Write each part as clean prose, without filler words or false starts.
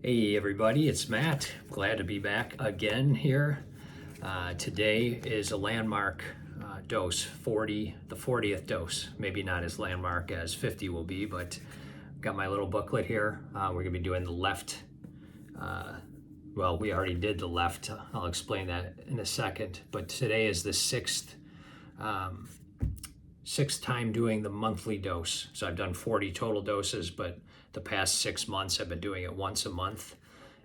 Hey everybody, it's Matt. Glad to be back again here. Today is a landmark dose, the 40th dose. Maybe not as landmark as 50 will be, but got my little booklet here. We're gonna be doing the left. Well, we already did the left. I'll explain that in a second. But today is the sixth time doing the monthly dose. So I've done 40 total doses, but the past 6 months I've been doing it once a month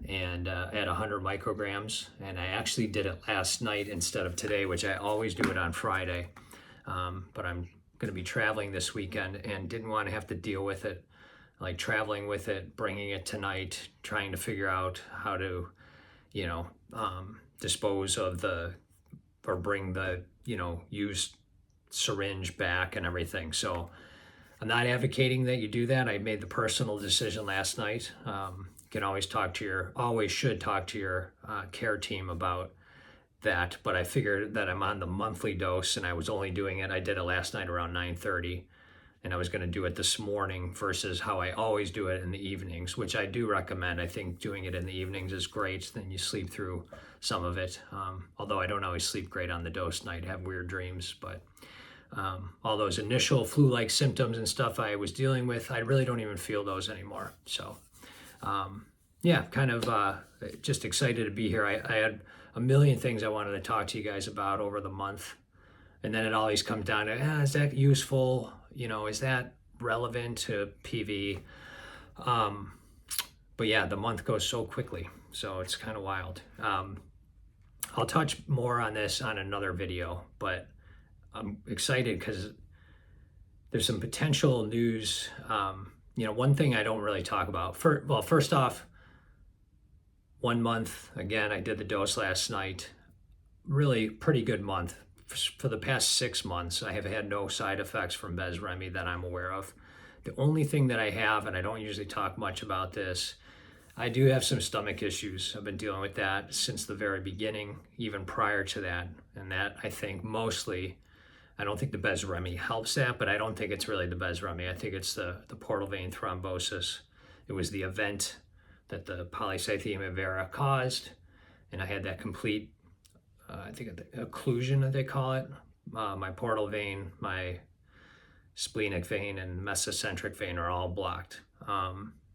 and at 100 micrograms. And I actually did it last night instead of today, which I always do it on Friday. But I'm going to be traveling this weekend and didn't want to have to deal with it, like traveling with it, bringing it tonight, trying to figure out how to, dispose of or bring the, used syringe back and everything. So I'm not advocating that you do that. I made the personal decision last night. You can always should talk to your care team about that. But I figured that I'm on the monthly dose, and I was only doing it. I did it last night around 9:30, and I was going to do it this morning versus how I always do it in the evenings, which I do recommend. I think doing it in the evenings is great. Then you sleep through some of it. Although I don't always sleep great on the dose night, I have weird dreams, but. All those initial flu-like symptoms and stuff I was dealing with, I really don't even feel those anymore. So, just excited to be here. I had a million things I wanted to talk to you guys about over the month. And then it always comes down to, is that useful? Is that relevant to PV? But yeah, the month goes so quickly. So it's kind of wild. I'll touch more on this on another video, but I'm excited because there's some potential news. One thing I don't really talk about. First off, 1 month, again, I did the dose last night. Really pretty good month. For the past 6 months, I have had no side effects from Bezremi that I'm aware of. The only thing that I have, and I don't usually talk much about this, I do have some stomach issues. I've been dealing with that since the very beginning, even prior to that. And that, I think, mostly, I don't think the Bezremi helps that, but I don't think it's really the Bezremi. I think it's the portal vein thrombosis. It was the event that the Polycythemia Vera caused, and I had that complete, I think occlusion, that they call it. My portal vein, my splenic vein, and mesocentric vein are all blocked.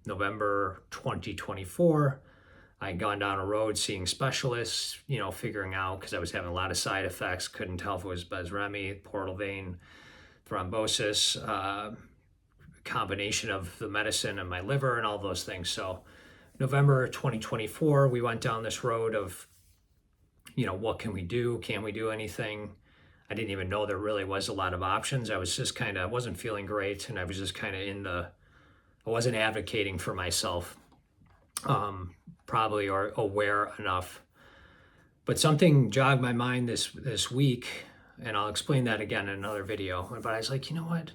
November 2024, I'd gone down a road seeing specialists, figuring out, because I was having a lot of side effects, couldn't tell if it was Bezremi, portal vein thrombosis, combination of the medicine and my liver and all those things. So November 2024, we went down this road of, what can we do? Can we do anything? I didn't even know there really was a lot of options. I was just I wasn't feeling great, and I was just I wasn't advocating for myself. Probably or aware enough. But something jogged my mind this week, and I'll explain that again in another video. But I was like, you know what?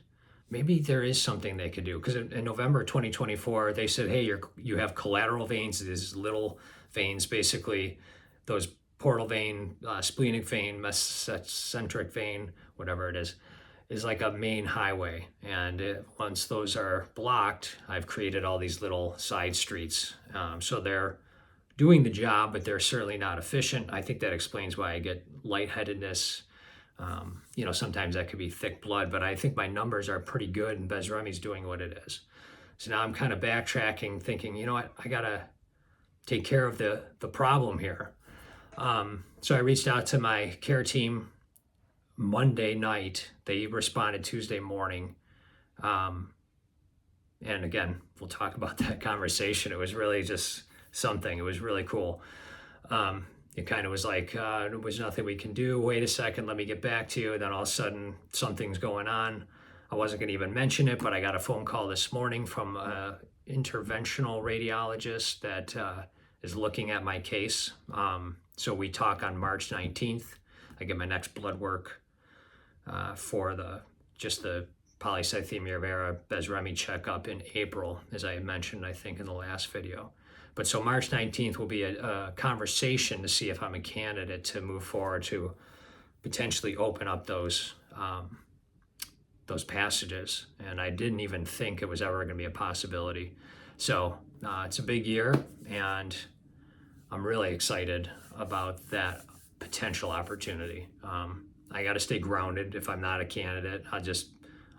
Maybe there is something they could do. Because in November 2024, they said, hey, you have collateral veins, these little veins, basically those portal vein, splenic vein, mesocentric vein, whatever it is like a main highway. And once those are blocked, I've created all these little side streets. So they're doing the job, but they're certainly not efficient. I think that explains why I get lightheadedness. Sometimes that could be thick blood, but I think my numbers are pretty good, and Bezremi's doing what it is. So now I'm kind of backtracking, thinking, you know what, I gotta take care of the problem here. So I reached out to my care team Monday night. They responded Tuesday morning. And again, we'll talk about that conversation. It was really just something. It was really cool. It kind of was like, there was nothing we can do. Wait a second, let me get back to you. And then all of a sudden, something's going on. I wasn't going to even mention it, but I got a phone call this morning from an interventional radiologist that is looking at my case. So we talk on March 19th. I get my next blood work for the Polycythemia Vera Bezremi checkup in April, as I mentioned, I think, in the last video. But so March 19th will be a conversation to see if I'm a candidate to move forward to potentially open up those passages. And I didn't even think it was ever going to be a possibility. So It's a big year, and I'm really excited about that potential opportunity. I got to stay grounded. If I'm not a candidate,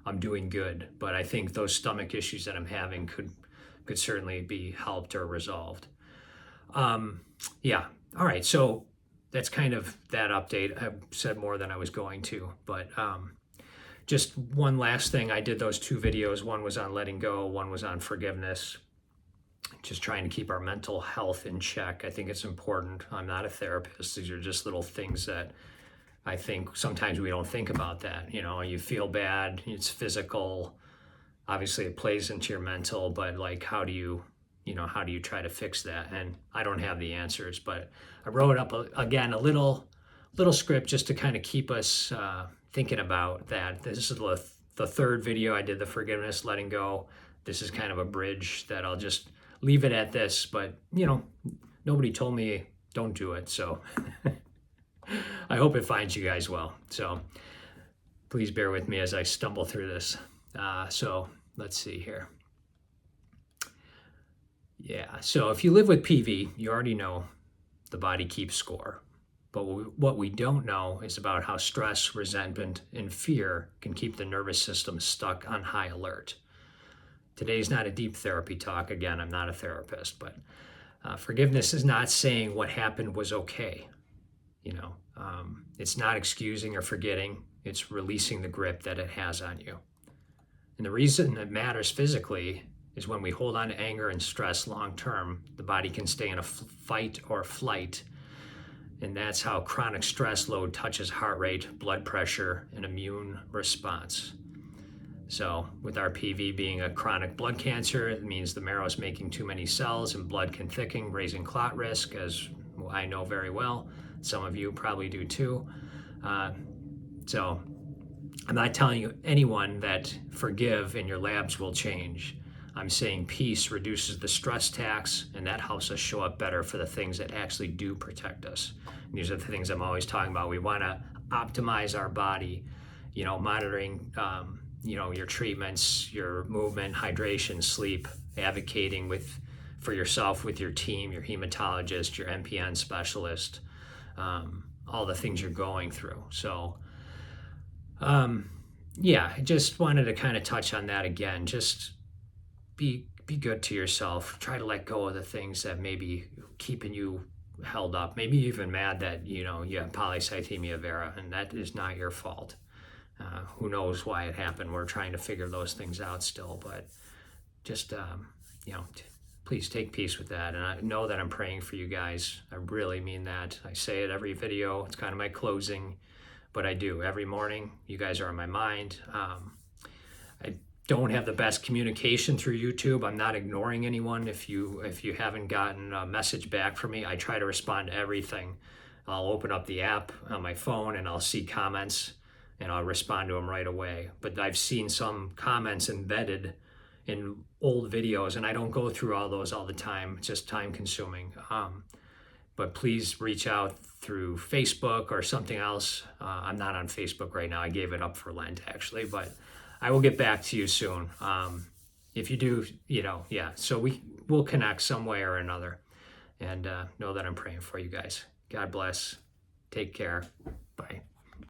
I'm doing good. But I think those stomach issues that I'm having could certainly be helped or resolved. Yeah. All right. So that's kind of that update. I've said more than I was going to, but just one last thing. I did those 2 videos. One was on letting go. One was on forgiveness. Just trying to keep our mental health in check. I think it's important. I'm not a therapist. These are just little things that I think sometimes we don't think about that. You know, you feel bad, it's physical. Obviously it plays into your mental, but like how do you try to fix that? And I don't have the answers, but I wrote up again a little script just to kind of keep us thinking about that. This is the 3rd video. I did the forgiveness, letting go. This is kind of a bridge that I'll just leave it at this, but nobody told me don't do it. So I hope it finds you guys well. So please bear with me as I stumble through this. So let's see here. Yeah, so if you live with PV, you already know the body keeps score. But what we don't know is about how stress, resentment, and fear can keep the nervous system stuck on high alert. Today's not a deep therapy talk. Again, I'm not a therapist, but forgiveness is not saying what happened was okay. It's not excusing or forgetting. It's releasing the grip that it has on you. And the reason it matters physically is when we hold on to anger and stress long term, the body can stay in a fight or flight. And that's how chronic stress load touches heart rate, blood pressure, and immune response. So with our PV being a chronic blood cancer, it means the marrow is making too many cells and blood can thicken, raising clot risk, as I know very well. Some of you probably do too. So I'm not telling anyone that forgive and your labs will change. I'm saying peace reduces the stress tax, and that helps us show up better for the things that actually do protect us. And these are the things I'm always talking about. We want to optimize our body, monitoring, your treatments, your movement, hydration, sleep, advocating for yourself with your team, your hematologist, your MPN specialist, all the things you're going through. So, I just wanted to kind of touch on that again. Just be good to yourself. Try to let go of the things that may be keeping you held up. Maybe even mad that, you have polycythemia vera, and that is not your fault. Who knows why it happened? We're trying to figure those things out still, but just, please take peace with that. And I know that I'm praying for you guys. I really mean that. I say it every video. It's kind of my closing, but I do every morning. You guys are on my mind. I don't have the best communication through YouTube. I'm not ignoring anyone. If you haven't gotten a message back from me, I try to respond to everything. I'll open up the app on my phone and I'll see comments and I'll respond to them right away. But I've seen some comments embedded in old videos, and I don't go through all those all the time. It's just time consuming. But please reach out through Facebook or something else. I'm not on Facebook right now. I gave it up for Lent, actually, but I will get back to you soon. If you do, so we'll connect some way or another. And know that I'm praying for you guys. God bless. Take care. Bye.